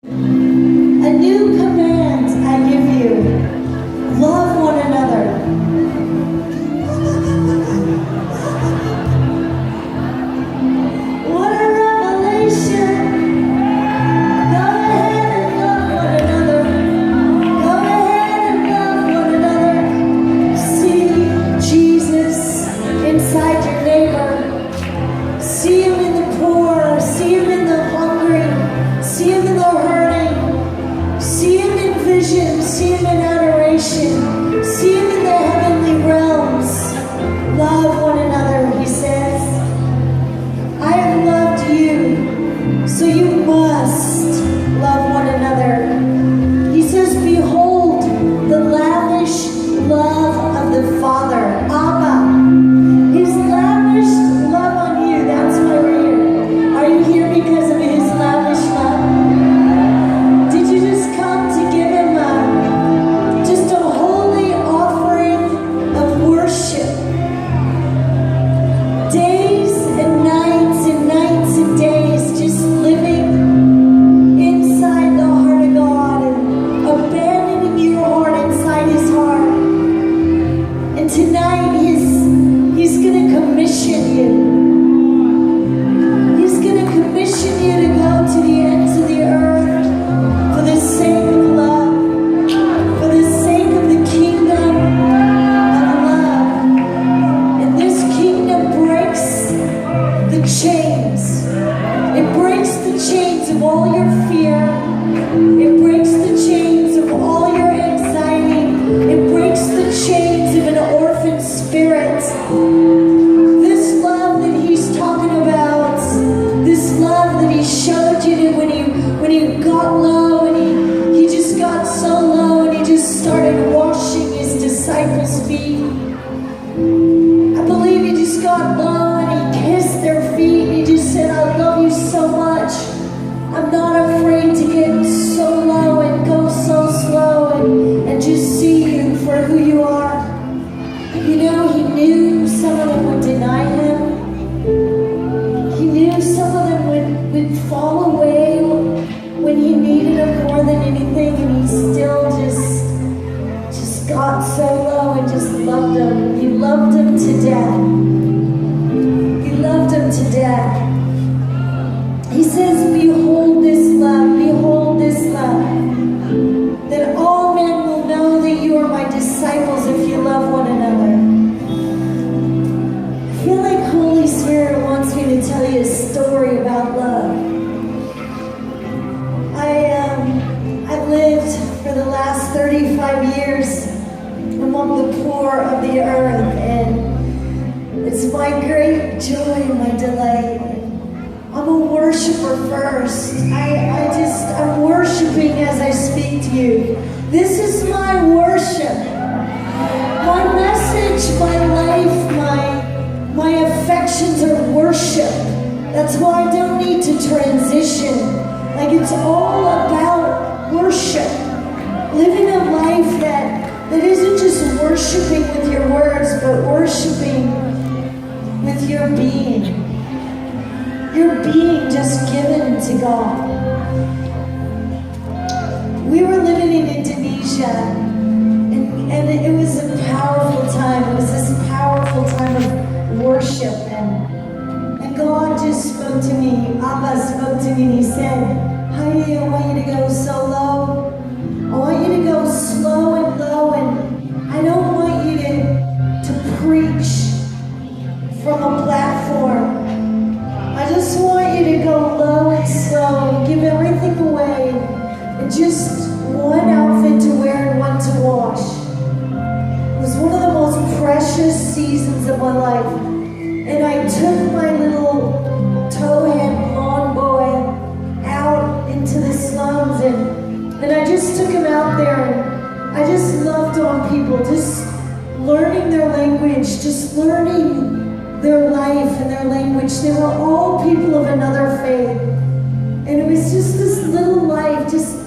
A new command I give you. Love one another. What a revelation. Go ahead and love one another. Go ahead and love one another. See Jesus inside your neighbor. See him in the poor. See him in the hungry. See him in the hurting. See him in vision. See him in adoration. See him in the heavenly realms. Love one another, he says. I have loved you, so you must love one another. He says, behold the lavish love of the Father. Abba. His lavish love on you. That's why we're here. Are you here because of his lavish love? Did you just come to give him just a holy offering of worship? Days and nights and days just living inside the heart of God and abandoning your heart inside his heart. And tonight he's going to commission you. He's going to commission you to go to the ends of the earth for the sake of love, for the sake of the kingdom of love. And this kingdom breaks the chains. It breaks the chains of all your fear. It breaks the chains of all your anxiety. It breaks the chains of an orphan spirit. This love that he's talking about, this love that he showed you when he got low and he just got so low and he just started washing his disciples' feet. I believe he just got low and he kissed their feet and he just said, I love you so much. I'm not afraid to get so low and go so slow and just see you for who you are. You know, he knew some of them would deny him. He knew some of them would fall away when he needed them more than anything, and he still just got so low and just loved them. He loved them to death. He loved them to death. He says, behold this love, that all men will know that you are my disciples if you love one another. I feel like Holy Spirit wants me to tell you a story about love. I lived for the last 35 years among the poor of the earth, and it's my great joy and my delight. I'm a worshiper first. I'm worshiping as I speak to you. This is my worship. My message, my life, my affections are worship. That's why I don't need to transition. Like, it's all about worship. Living a life that isn't just worshiping with your words, but worshiping with your being. Your being just given to God. We were living in Indonesia, and it was a powerful time. It was this powerful time of worship, and God just spoke to me. Abba spoke to me, and he said, Heidi, I want you to go so low. I want you to go slow and low, and I don't want you to preach from a platform. I just want you to go low and slow and give everything away, and just one outfit to wear and one to wash. It was one of the most precious seasons of my life. And I took my little towhead lawn boy out into the slums, and I just took him out there, and I just loved on people, just learning their language, just learning their life and their language. They were all people of another faith. And it was just this little life, just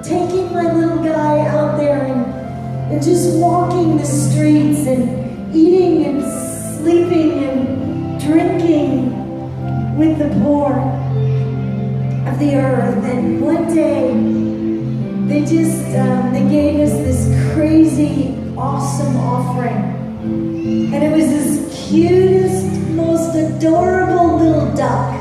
taking my little guy out there and just walking the streets and eating and sleeping and drinking with the poor of the earth. And one day, they gave us this crazy, awesome offering. And it was this cutest, most adorable little duck.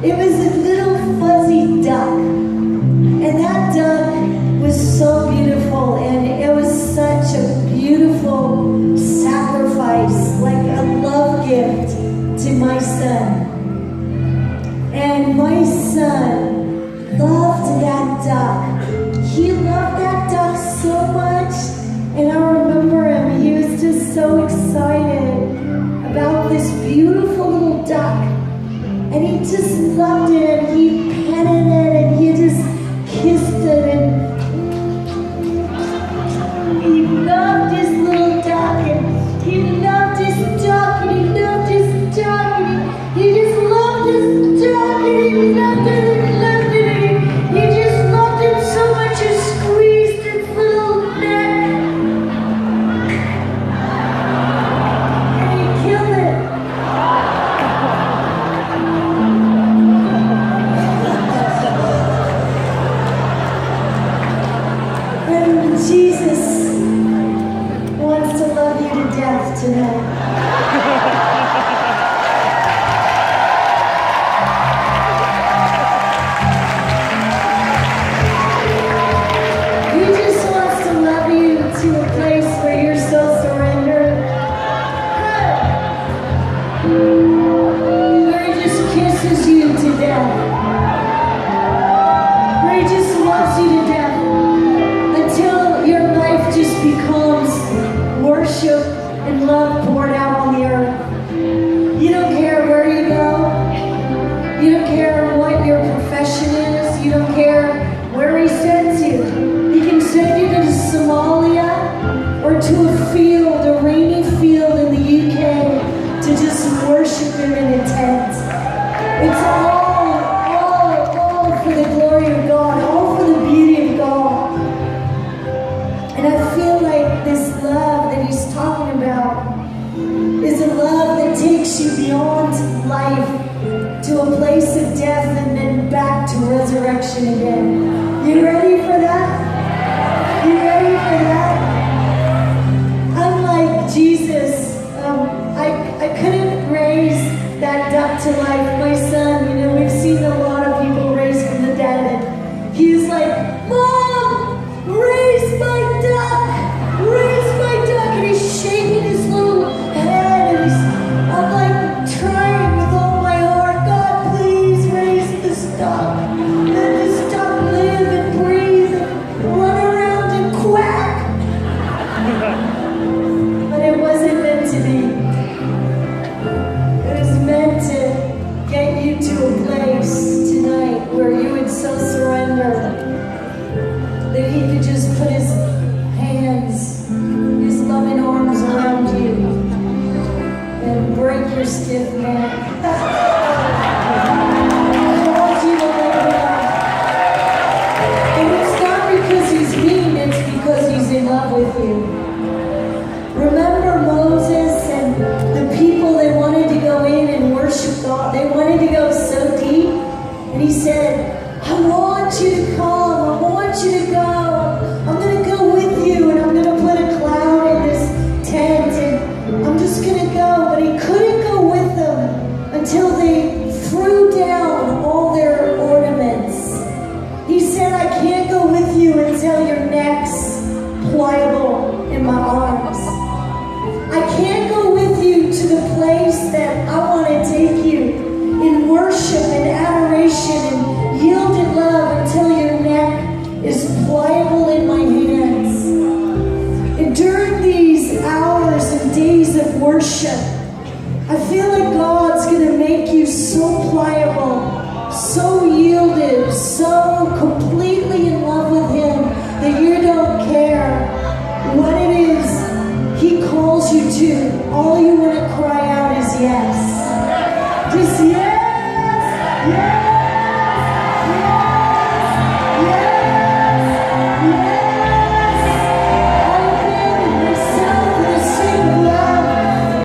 It was a little fuzzy duck. And that duck was so beautiful, and it was such a beautiful sacrifice, like a love gift to my son. And my son loved that duck. He loved that duck so much, and I remember him, he was just so excited about this beautiful little duck. And he just loved it, and he petted it, and he just kissed it, and he loved his little duck, and he loved his duck, and he loved his duck, and he just loved his duck, and he loved it, and he loved it, and he just loved it so much, he squeezed its little neck, and he killed it. And Jesus wants to love you to death tonight. He just wants to love you to a place where you're so surrendered. Where he just kisses you to death. Where he just loves you to death. Until your life just becomes worship and love poured out on the earth. You don't care where you go. You don't care what your profession is. You don't care where he sends you. He can send you to Somalia or to a field, a rainy field in the UK, to just worship him in a tent. It's all for the glory of God, all for the beauty of God. And I feel like this love that he's talking about is a love that takes you beyond life to a place of death and then back to resurrection again. You ready for that? You ready for that? Unlike Jesus, I couldn't raise that duck to life. My son, we've seen a lot of people raised from the dead, and he's like, Mom, raise my duck, and he's shaking his little head, and I'm like trying with all my heart, God, please raise this duck. Let this duck live and breathe and run around and quack. But it wasn't meant to be. It was meant to get you to a place tonight where you would so surrender that he could just put his hands, his loving arms around you and break your stiff neck. I want you to let him. And it's not because he's mean, it's because he's in love with you. Remember Moses and the people, they wanted to go in and worship God. They wanted to go so deep. And he said, I want you to come. I want you to go. I'm going to go with you, and I'm going to put a cloud in this tent, and I'm just going to go. But he couldn't go with them until they threw down all their ornaments. He said, I can't go with you until your neck's pliable in my arms. I can't go with you to the place that I want to take you in worship and adoration and yielded love until your neck is pliable in my hands. And during these hours and days of worship, I feel like God's going to make you so pliable, so yielded, so completely in love with him that you don't care what it is he calls you to. All you want to cry out is yes. Just yes.